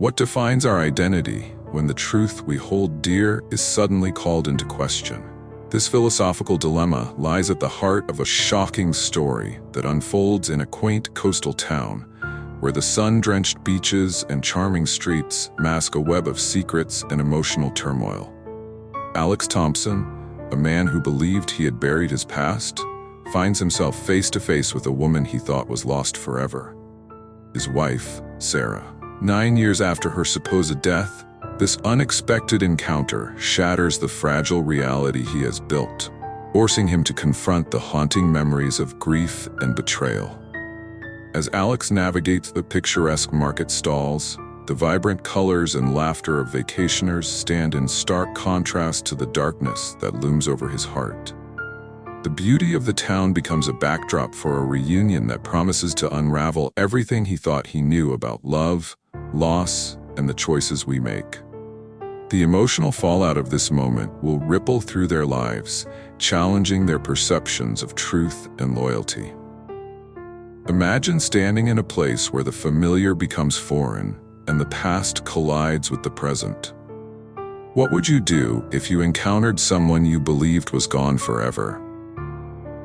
What defines our identity when the truth we hold dear is suddenly called into question? This philosophical dilemma lies at the heart of a shocking story that unfolds in a quaint coastal town, where the sun-drenched beaches and charming streets mask a web of secrets and emotional turmoil. Alex Thompson, a man who believed he had buried his past, finds himself face to face with a woman he thought was lost forever. His wife, Sarah. 9 years after her supposed death, this unexpected encounter shatters the fragile reality he has built, forcing him to confront the haunting memories of grief and betrayal. As Alex navigates the picturesque market stalls, the vibrant colors and laughter of vacationers stand in stark contrast to the darkness that looms over his heart. The beauty of the town becomes a backdrop for a reunion that promises to unravel everything he thought he knew about love, loss, and the choices we make. The emotional fallout of this moment will ripple through their lives, challenging their perceptions of truth and loyalty. Imagine standing in a place where the familiar becomes foreign and the past collides with the present. What would you do if you encountered someone you believed was gone forever?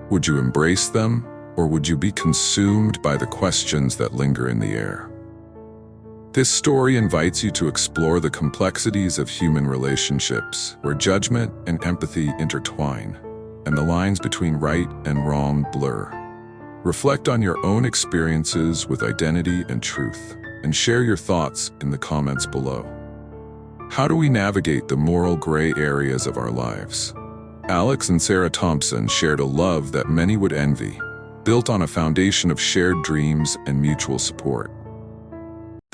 Would you embrace them, or would you be consumed by the questions that linger in the air? This story invites you to explore the complexities of human relationships, where judgment and empathy intertwine, and the lines between right and wrong blur. Reflect on your own experiences with identity and truth, and share your thoughts in the comments below. How do we navigate the moral gray areas of our lives? Alex and Sarah Thompson shared a love that many would envy, built on a foundation of shared dreams and mutual support.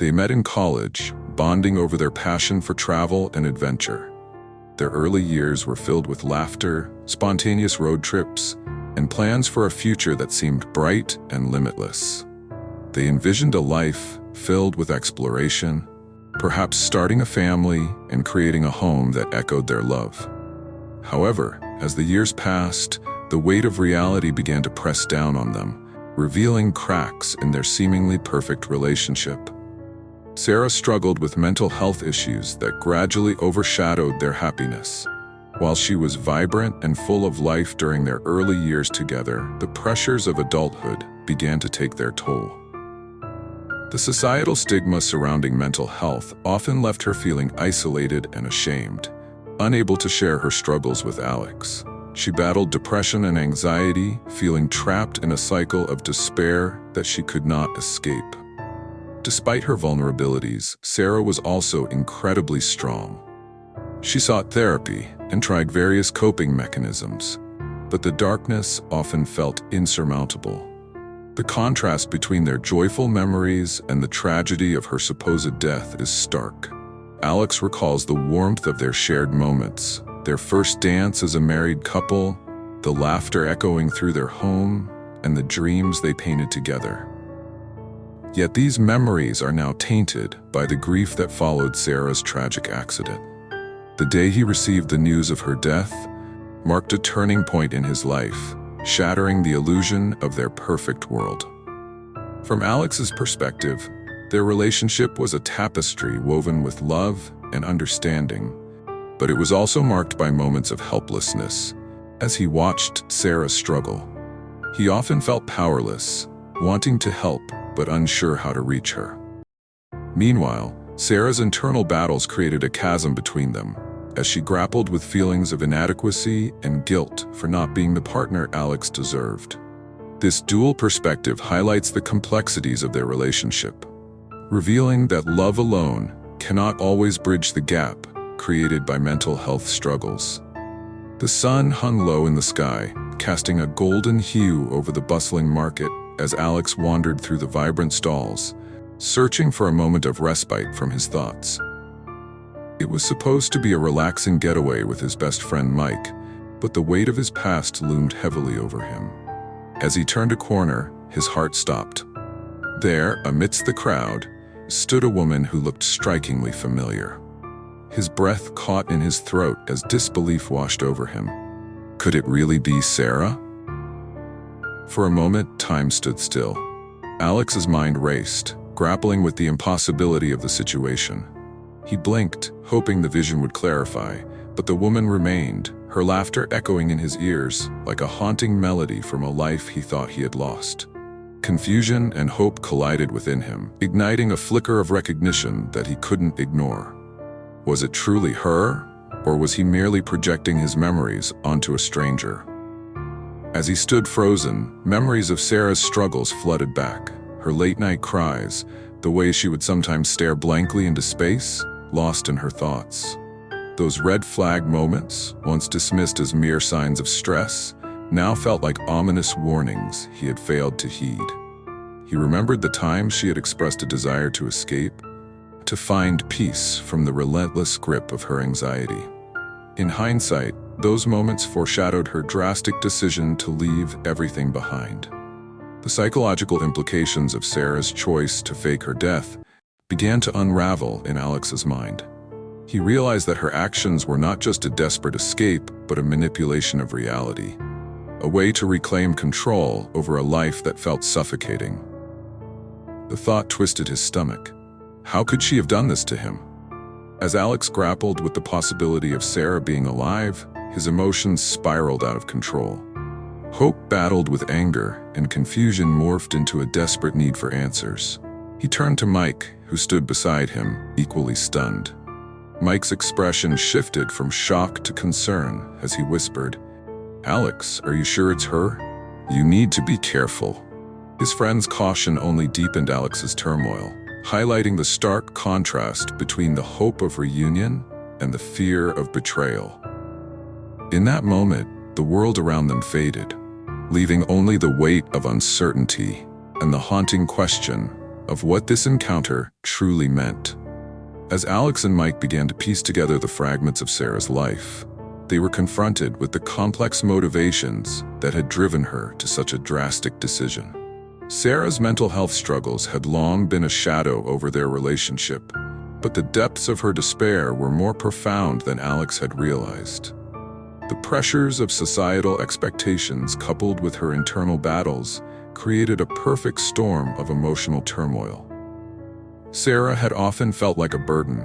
They met in college, bonding over their passion for travel and adventure. Their early years were filled with laughter, spontaneous road trips, and plans for a future that seemed bright and limitless. They envisioned a life filled with exploration, perhaps starting a family and creating a home that echoed their love. However, as the years passed, the weight of reality began to press down on them, revealing cracks in their seemingly perfect relationship. Sarah struggled with mental health issues that gradually overshadowed their happiness. While she was vibrant and full of life during their early years together, the pressures of adulthood began to take their toll. The societal stigma surrounding mental health often left her feeling isolated and ashamed, unable to share her struggles with Alex. She battled depression and anxiety, feeling trapped in a cycle of despair that she could not escape. Despite her vulnerabilities, Sarah was also incredibly strong. She sought therapy and tried various coping mechanisms, but the darkness often felt insurmountable. The contrast between their joyful memories and the tragedy of her supposed death is stark. Alex recalls the warmth of their shared moments, their first dance as a married couple, the laughter echoing through their home, and the dreams they painted together. Yet these memories are now tainted by the grief that followed Sarah's tragic accident. The day he received the news of her death marked a turning point in his life, shattering the illusion of their perfect world. From Alex's perspective, their relationship was a tapestry woven with love and understanding, but it was also marked by moments of helplessness as he watched Sarah struggle. He often felt powerless, wanting to help but unsure how to reach her. Meanwhile, Sarah's internal battles created a chasm between them, as she grappled with feelings of inadequacy and guilt for not being the partner Alex deserved. This dual perspective highlights the complexities of their relationship, revealing that love alone cannot always bridge the gap created by mental health struggles. The sun hung low in the sky, casting a golden hue over the bustling market as Alex wandered through the vibrant stalls, searching for a moment of respite from his thoughts. It was supposed to be a relaxing getaway with his best friend Mike, but the weight of his past loomed heavily over him. As he turned a corner, his heart stopped. There, amidst the crowd, stood a woman who looked strikingly familiar. His breath caught in his throat as disbelief washed over him. Could it really be Sarah? For a moment, time stood still. Alex's mind raced, grappling with the impossibility of the situation. He blinked, hoping the vision would clarify, but the woman remained, her laughter echoing in his ears like a haunting melody from a life he thought he had lost. Confusion and hope collided within him, igniting a flicker of recognition that he couldn't ignore. Was it truly her, or was he merely projecting his memories onto a stranger? As he stood frozen, memories of Sarah's struggles flooded back. Her late-night cries, the way she would sometimes stare blankly into space, lost in her thoughts. Those red flag moments, once dismissed as mere signs of stress, now felt like ominous warnings he had failed to heed. He remembered the times she had expressed a desire to escape, to find peace from the relentless grip of her anxiety. In hindsight, those moments foreshadowed her drastic decision to leave everything behind. The psychological implications of Sarah's choice to fake her death began to unravel in Alex's mind. He realized that her actions were not just a desperate escape, but a manipulation of reality, a way to reclaim control over a life that felt suffocating. The thought twisted his stomach. How could she have done this to him? As Alex grappled with the possibility of Sarah being alive, his emotions spiraled out of control. Hope battled with anger, and confusion morphed into a desperate need for answers. He turned to Mike, who stood beside him, equally stunned. Mike's expression shifted from shock to concern as he whispered, "Alex, are you sure it's her? You need to be careful." His friend's caution only deepened Alex's turmoil, highlighting the stark contrast between the hope of reunion and the fear of betrayal. In that moment, the world around them faded, leaving only the weight of uncertainty and the haunting question of what this encounter truly meant. As Alex and Mike began to piece together the fragments of Sarah's life, they were confronted with the complex motivations that had driven her to such a drastic decision. Sarah's mental health struggles had long been a shadow over their relationship, but the depths of her despair were more profound than Alex had realized. The pressures of societal expectations coupled with her internal battles created a perfect storm of emotional turmoil. Sarah had often felt like a burden,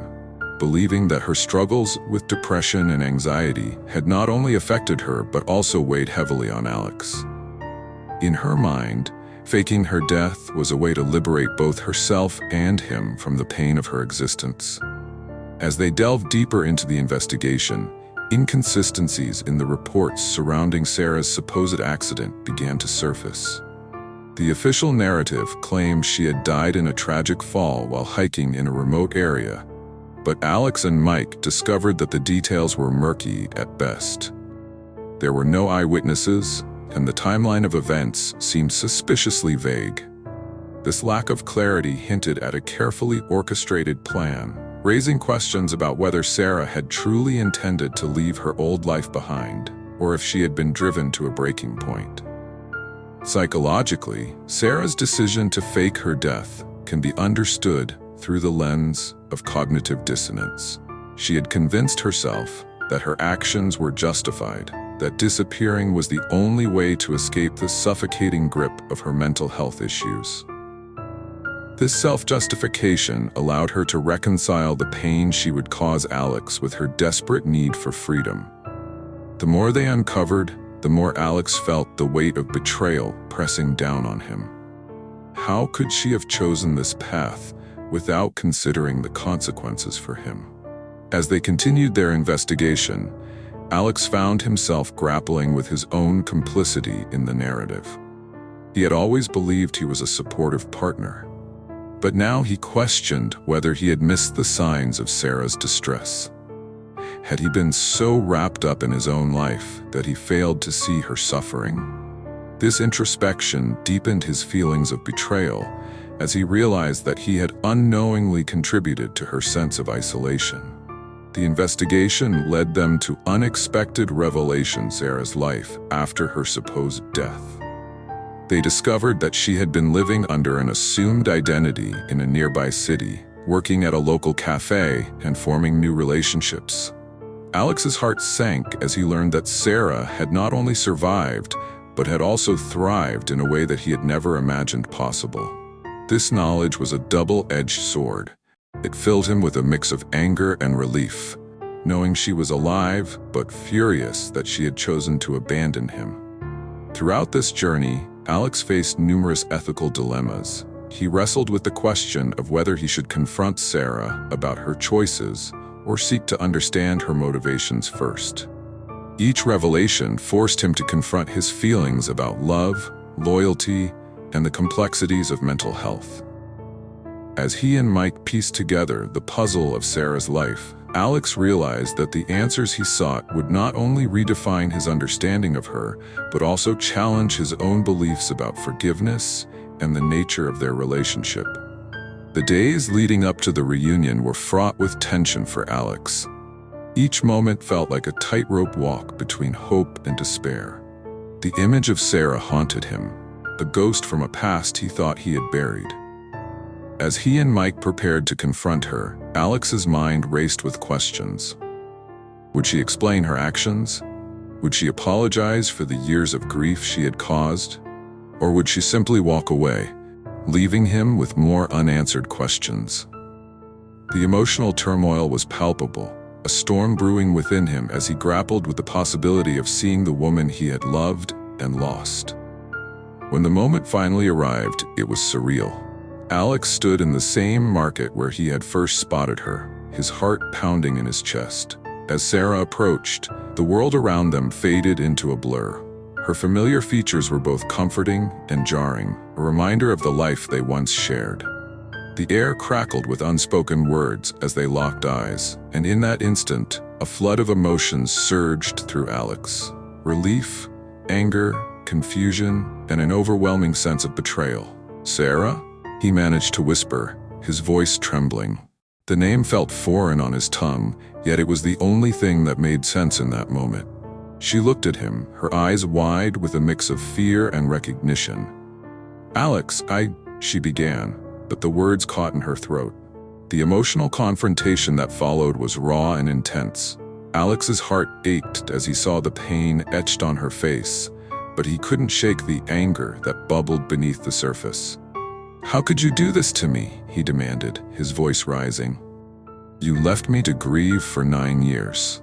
believing that her struggles with depression and anxiety had not only affected her but also weighed heavily on Alex. In her mind, faking her death was a way to liberate both herself and him from the pain of her existence. As they delved deeper into the investigation, inconsistencies in the reports surrounding Sarah's supposed accident began to surface. The official narrative claimed she had died in a tragic fall while hiking in a remote area, but Alex and Mike discovered that the details were murky at best. There were no eyewitnesses, and the timeline of events seemed suspiciously vague. This lack of clarity hinted at a carefully orchestrated plan, raising questions about whether Sarah had truly intended to leave her old life behind, or if she had been driven to a breaking point. Psychologically, Sarah's decision to fake her death can be understood through the lens of cognitive dissonance. She had convinced herself that her actions were justified, that disappearing was the only way to escape the suffocating grip of her mental health issues. This self-justification allowed her to reconcile the pain she would cause Alex with her desperate need for freedom. The more they uncovered, the more Alex felt the weight of betrayal pressing down on him. How could she have chosen this path without considering the consequences for him? As they continued their investigation, Alex found himself grappling with his own complicity in the narrative. He had always believed he was a supportive partner, but now he questioned whether he had missed the signs of Sarah's distress. Had he been so wrapped up in his own life that he failed to see her suffering? This introspection deepened his feelings of betrayal as he realized that he had unknowingly contributed to her sense of isolation. The investigation led them to unexpected revelations in Sarah's life after her supposed death. They discovered that she had been living under an assumed identity in a nearby city, working at a local cafe and forming new relationships. Alex's heart sank as he learned that Sarah had not only survived, but had also thrived in a way that he had never imagined possible. This knowledge was a double-edged sword. It filled him with a mix of anger and relief, knowing she was alive but furious that she had chosen to abandon him. Throughout this journey, Alex faced numerous ethical dilemmas. He wrestled with the question of whether he should confront Sarah about her choices or seek to understand her motivations first. Each revelation forced him to confront his feelings about love, loyalty, and the complexities of mental health. As he and Mike pieced together the puzzle of Sarah's life, Alex realized that the answers he sought would not only redefine his understanding of her, but also challenge his own beliefs about forgiveness and the nature of their relationship. The days leading up to the reunion were fraught with tension for Alex. Each moment felt like a tightrope walk between hope and despair. The image of Sarah haunted him, a ghost from a past he thought he had buried. As he and Mike prepared to confront her, Alex's mind raced with questions. Would she explain her actions? Would she apologize for the years of grief she had caused? Or would she simply walk away, leaving him with more unanswered questions? The emotional turmoil was palpable, a storm brewing within him as he grappled with the possibility of seeing the woman he had loved and lost. When the moment finally arrived, it was surreal. Alex stood in the same market where he had first spotted her, his heart pounding in his chest. As Sarah approached, the world around them faded into a blur. Her familiar features were both comforting and jarring, a reminder of the life they once shared. The air crackled with unspoken words as they locked eyes, and in that instant, a flood of emotions surged through Alex. Relief, anger, confusion, and an overwhelming sense of betrayal. "Sarah?" he managed to whisper, his voice trembling. The name felt foreign on his tongue, yet it was the only thing that made sense in that moment. She looked at him, her eyes wide with a mix of fear and recognition. "Alex, she began, but the words caught in her throat. The emotional confrontation that followed was raw and intense. Alex's heart ached as he saw the pain etched on her face, but he couldn't shake the anger that bubbled beneath the surface. "How could you do this to me?" he demanded, his voice rising. "You left me to grieve for 9 years."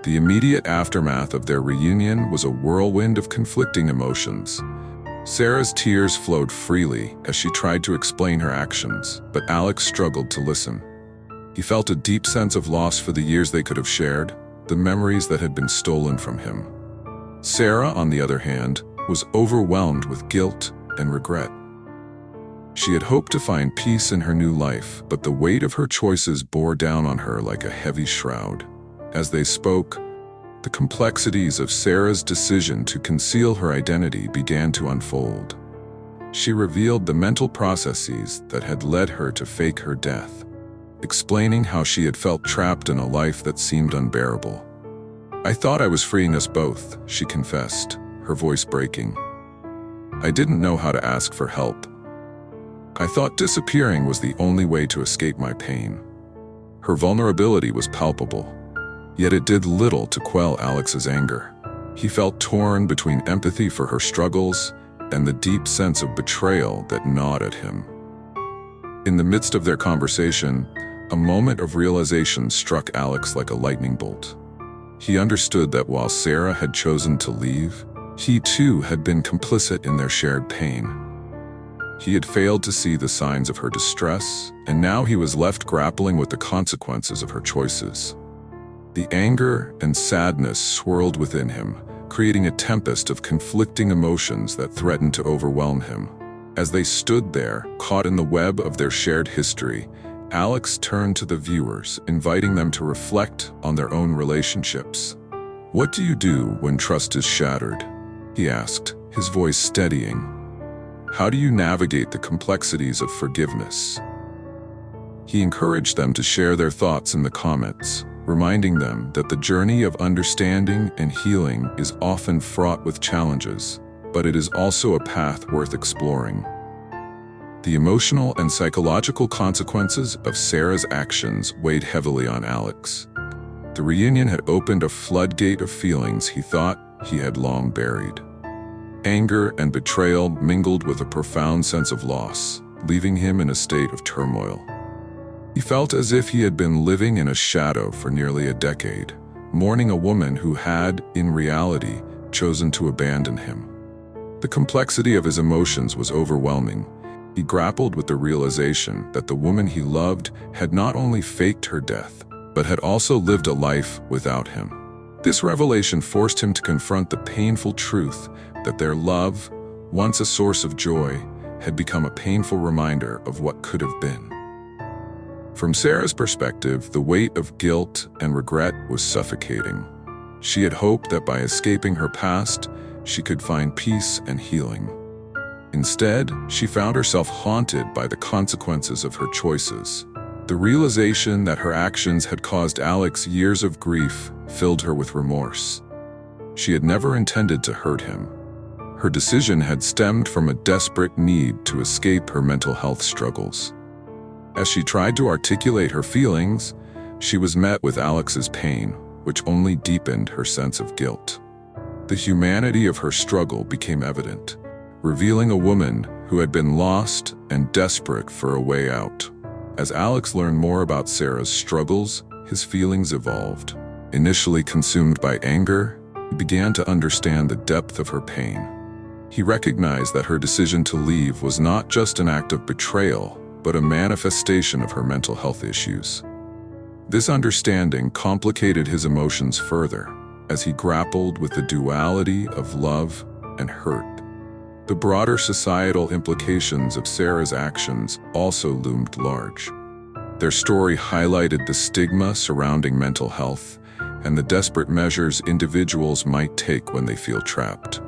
The immediate aftermath of their reunion was a whirlwind of conflicting emotions. Sarah's tears flowed freely as she tried to explain her actions, but Alex struggled to listen. He felt a deep sense of loss for the years they could have shared, the memories that had been stolen from him. Sarah, on the other hand, was overwhelmed with guilt and regret. She had hoped to find peace in her new life, but the weight of her choices bore down on her like a heavy shroud. As they spoke, the complexities of Sarah's decision to conceal her identity began to unfold. She revealed the mental processes that had led her to fake her death, explaining how she had felt trapped in a life that seemed unbearable. "I thought I was freeing us both," she confessed, her voice breaking. "I didn't know how to ask for help. I thought disappearing was the only way to escape my pain." Her vulnerability was palpable, yet it did little to quell Alex's anger. He felt torn between empathy for her struggles and the deep sense of betrayal that gnawed at him. In the midst of their conversation, a moment of realization struck Alex like a lightning bolt. He understood that while Sarah had chosen to leave, he too had been complicit in their shared pain. He had failed to see the signs of her distress, and now he was left grappling with the consequences of her choices. The anger and sadness swirled within him, creating a tempest of conflicting emotions that threatened to overwhelm him. As they stood there, caught in the web of their shared history, Alex turned to the viewers, inviting them to reflect on their own relationships. "What do you do when trust is shattered?" he asked, his voice steadying. "How do you navigate the complexities of forgiveness?" He encouraged them to share their thoughts in the comments, reminding them that the journey of understanding and healing is often fraught with challenges, but it is also a path worth exploring. The emotional and psychological consequences of Sarah's actions weighed heavily on Alex. The reunion had opened a floodgate of feelings he thought he had long buried. Anger and betrayal mingled with a profound sense of loss, leaving him in a state of turmoil. He felt as if he had been living in a shadow for nearly a decade, mourning a woman who had, in reality, chosen to abandon him. The complexity of his emotions was overwhelming. He grappled with the realization that the woman he loved had not only faked her death, but had also lived a life without him. This revelation forced him to confront the painful truth that their love, once a source of joy, had become a painful reminder of what could have been. From Sarah's perspective, the weight of guilt and regret was suffocating. She had hoped that by escaping her past, she could find peace and healing. Instead, she found herself haunted by the consequences of her choices. The realization that her actions had caused Alex years of grief filled her with remorse. She had never intended to hurt him. Her decision had stemmed from a desperate need to escape her mental health struggles. As she tried to articulate her feelings, she was met with Alex's pain, which only deepened her sense of guilt. The humanity of her struggle became evident, revealing a woman who had been lost and desperate for a way out. As Alex learned more about Sarah's struggles, his feelings evolved. Initially consumed by anger, he began to understand the depth of her pain. He recognized that her decision to leave was not just an act of betrayal, but a manifestation of her mental health issues. This understanding complicated his emotions further, as he grappled with the duality of love and hurt. The broader societal implications of Sarah's actions also loomed large. Their story highlighted the stigma surrounding mental health and the desperate measures individuals might take when they feel trapped.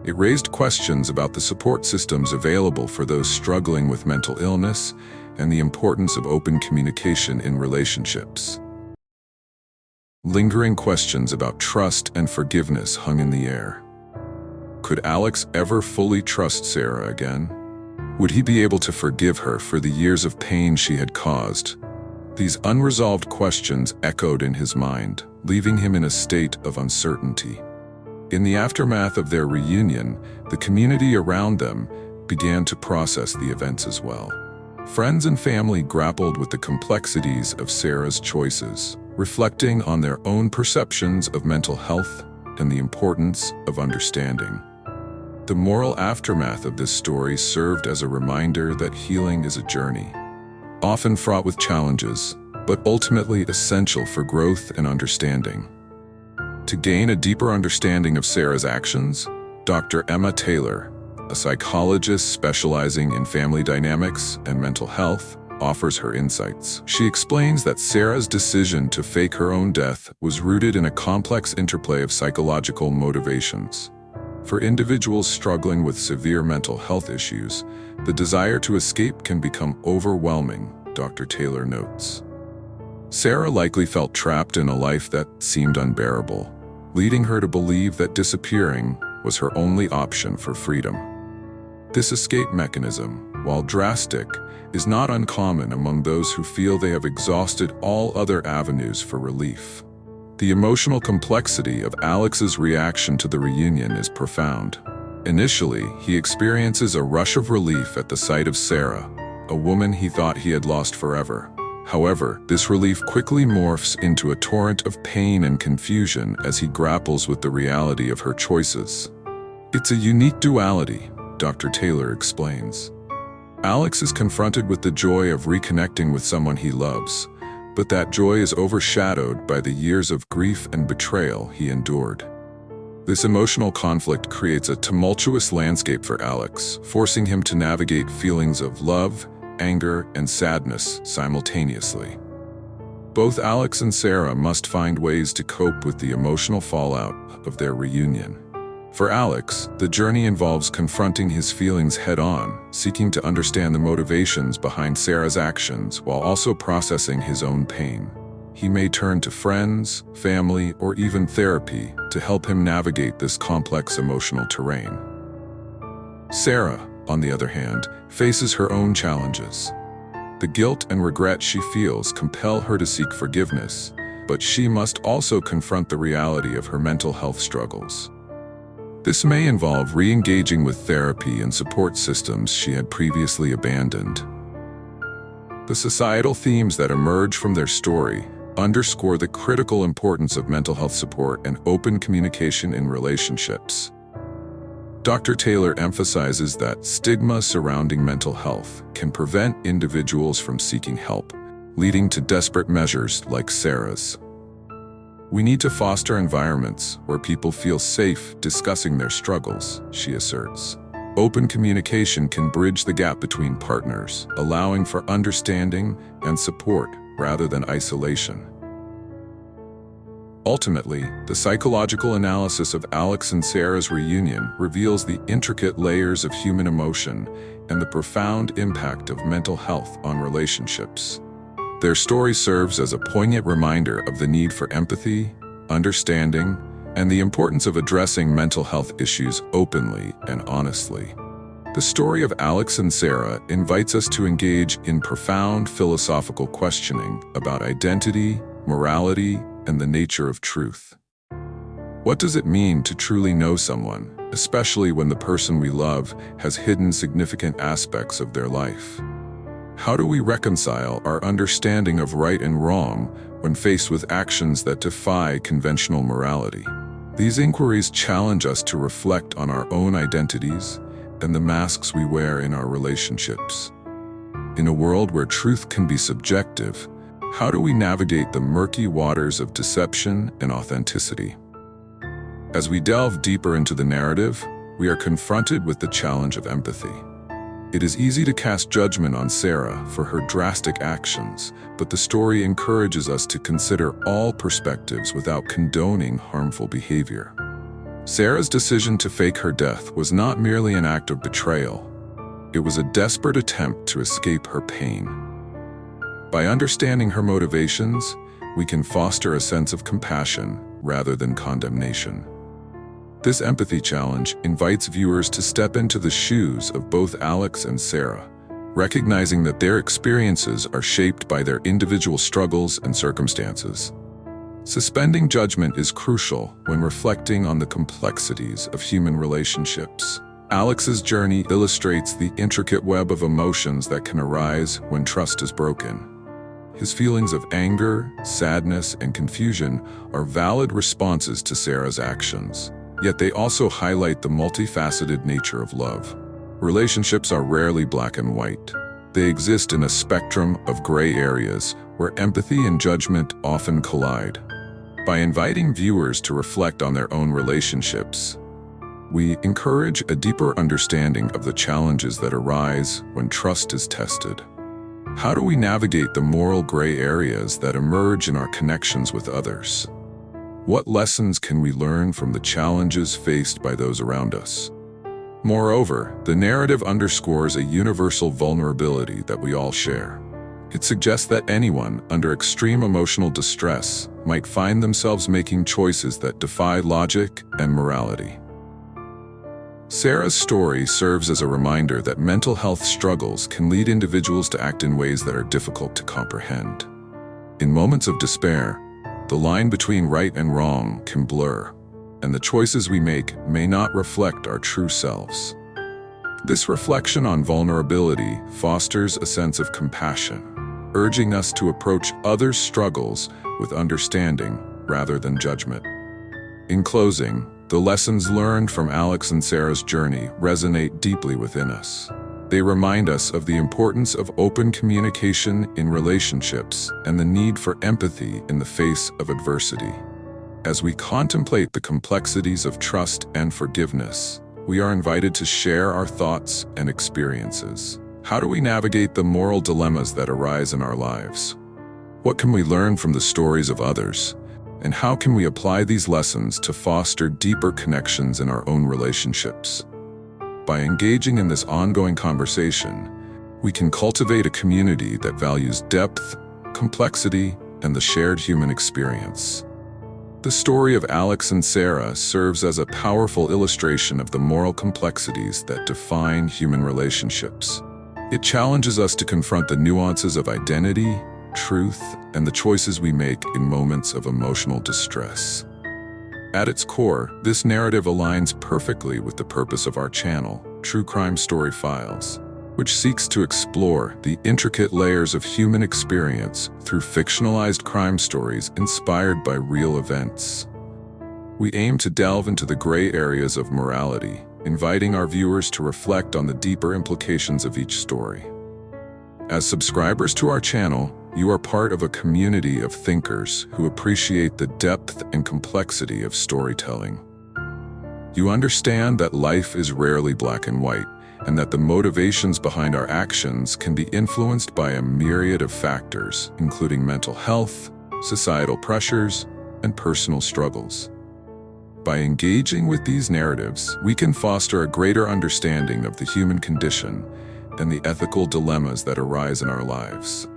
It raised questions about the support systems available for those struggling with mental illness and the importance of open communication in relationships. Lingering questions about trust and forgiveness hung in the air. Could Alex ever fully trust Sarah again? Would he be able to forgive her for the years of pain she had caused? These unresolved questions echoed in his mind, leaving him in a state of uncertainty. In the aftermath of their reunion, the community around them began to process the events as well. Friends and family grappled with the complexities of Sarah's choices, reflecting on their own perceptions of mental health and the importance of understanding. The moral aftermath of this story served as a reminder that healing is a journey, often fraught with challenges, but ultimately essential for growth and understanding. To gain a deeper understanding of Sarah's actions, Dr. Emma Taylor, a psychologist specializing in family dynamics and mental health, offers her insights. She explains that Sarah's decision to fake her own death was rooted in a complex interplay of psychological motivations. For individuals struggling with severe mental health issues, the desire to escape can become overwhelming, Dr. Taylor notes. Sarah likely felt trapped in a life that seemed unbearable, leading her to believe that disappearing was her only option for freedom. This escape mechanism, while drastic, is not uncommon among those who feel they have exhausted all other avenues for relief. The emotional complexity of Alex's reaction to the reunion is profound. Initially, he experiences a rush of relief at the sight of Sarah, a woman he thought he had lost forever. However, this relief quickly morphs into a torrent of pain and confusion as he grapples with the reality of her choices. It's a unique duality, Dr. Taylor explains. Alex is confronted with the joy of reconnecting with someone he loves, but that joy is overshadowed by the years of grief and betrayal he endured. This emotional conflict creates a tumultuous landscape for Alex, forcing him to navigate feelings of love, anger, and sadness simultaneously. Both Alex and Sarah must find ways to cope with the emotional fallout of their reunion. For Alex, the journey involves confronting his feelings head-on, seeking to understand the motivations behind Sarah's actions while also processing his own pain. He may turn to friends, family, or even therapy to help him navigate this complex emotional terrain. Sarah, on the other hand, faces her own challenges. The guilt and regret she feels compel her to seek forgiveness, but she must also confront the reality of her mental health struggles. This may involve re-engaging with therapy and support systems she had previously abandoned. The societal themes that emerge from their story underscore the critical importance of mental health support and open communication in relationships. Dr. Taylor emphasizes that stigma surrounding mental health can prevent individuals from seeking help, leading to desperate measures like Sarah's. We need to foster environments where people feel safe discussing their struggles, she asserts. Open communication can bridge the gap between partners, allowing for understanding and support rather than isolation. Ultimately, the psychological analysis of Alex and Sarah's reunion reveals the intricate layers of human emotion and the profound impact of mental health on relationships. Their story serves as a poignant reminder of the need for empathy, understanding, and the importance of addressing mental health issues openly and honestly. The story of Alex and Sarah invites us to engage in profound philosophical questioning about identity, morality, and the nature of truth. What does it mean to truly know someone, especially when the person we love has hidden significant aspects of their life? How do we reconcile our understanding of right and wrong when faced with actions that defy conventional morality? These inquiries challenge us to reflect on our own identities and the masks we wear in our relationships. In a world where truth can be subjective, how do we navigate the murky waters of deception and authenticity? As we delve deeper into the narrative, we are confronted with the challenge of empathy. It is easy to cast judgment on Sarah for her drastic actions, but the story encourages us to consider all perspectives without condoning harmful behavior. Sarah's decision to fake her death was not merely an act of betrayal. It was a desperate attempt to escape her pain. By understanding her motivations, we can foster a sense of compassion rather than condemnation. This empathy challenge invites viewers to step into the shoes of both Alex and Sarah, recognizing that their experiences are shaped by their individual struggles and circumstances. Suspending judgment is crucial when reflecting on the complexities of human relationships. Alex's journey illustrates the intricate web of emotions that can arise when trust is broken. His feelings of anger, sadness, and confusion are valid responses to Sarah's actions. Yet they also highlight the multifaceted nature of love. Relationships are rarely black and white. They exist in a spectrum of gray areas where empathy and judgment often collide. By inviting viewers to reflect on their own relationships, we encourage a deeper understanding of the challenges that arise when trust is tested. How do we navigate the moral gray areas that emerge in our connections with others? What lessons can we learn from the challenges faced by those around us? Moreover, the narrative underscores a universal vulnerability that we all share. It suggests that anyone under extreme emotional distress might find themselves making choices that defy logic and morality. Sarah's story serves as a reminder that mental health struggles can lead individuals to act in ways that are difficult to comprehend. In moments of despair, the line between right and wrong can blur, and the choices we make may not reflect our true selves. This reflection on vulnerability fosters a sense of compassion, urging us to approach others' struggles with understanding rather than judgment. In closing, the lessons learned from Alex and Sarah's journey resonate deeply within us. They remind us of the importance of open communication in relationships and the need for empathy in the face of adversity. As we contemplate the complexities of trust and forgiveness, we are invited to share our thoughts and experiences. How do we navigate the moral dilemmas that arise in our lives? What can we learn from the stories of others? And how can we apply these lessons to foster deeper connections in our own relationships? By engaging in this ongoing conversation, we can cultivate a community that values depth, complexity, and the shared human experience. The story of Alex and Sarah serves as a powerful illustration of the moral complexities that define human relationships. It challenges us to confront the nuances of identity, truth, and the choices we make in moments of emotional distress. At its core, this narrative aligns perfectly with the purpose of our channel, True Crime Story Files, which seeks to explore the intricate layers of human experience through fictionalized crime stories inspired by real events. We aim to delve into the gray areas of morality, inviting our viewers to reflect on the deeper implications of each story. As subscribers to our channel, you are part of a community of thinkers who appreciate the depth and complexity of storytelling. You understand that life is rarely black and white, and that the motivations behind our actions can be influenced by a myriad of factors, including mental health, societal pressures, and personal struggles. By engaging with these narratives, we can foster a greater understanding of the human condition and the ethical dilemmas that arise in our lives.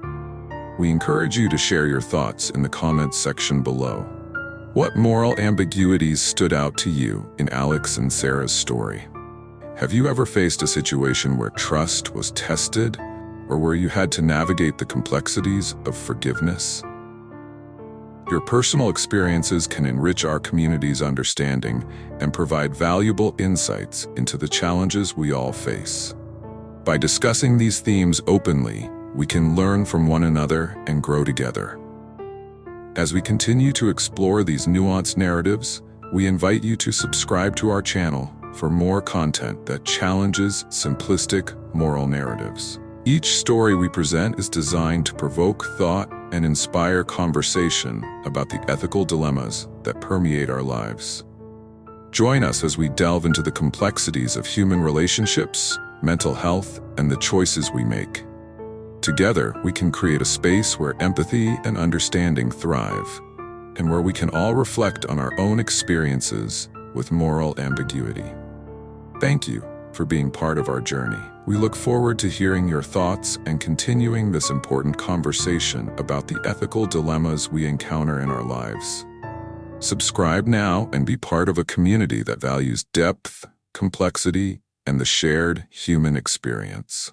We encourage you to share your thoughts in the comments section below. What moral ambiguities stood out to you in Alex and Sarah's story? Have you ever faced a situation where trust was tested, or where you had to navigate the complexities of forgiveness? Your personal experiences can enrich our community's understanding and provide valuable insights into the challenges we all face. By discussing these themes openly, we can learn from one another and grow together. As we continue to explore these nuanced narratives, we invite you to subscribe to our channel for more content that challenges simplistic moral narratives. Each story we present is designed to provoke thought and inspire conversation about the ethical dilemmas that permeate our lives. Join us as we delve into the complexities of human relationships, mental health, and the choices we make. Together, we can create a space where empathy and understanding thrive, and where we can all reflect on our own experiences with moral ambiguity. Thank you for being part of our journey. We look forward to hearing your thoughts and continuing this important conversation about the ethical dilemmas we encounter in our lives. Subscribe now and be part of a community that values depth, complexity, and the shared human experience.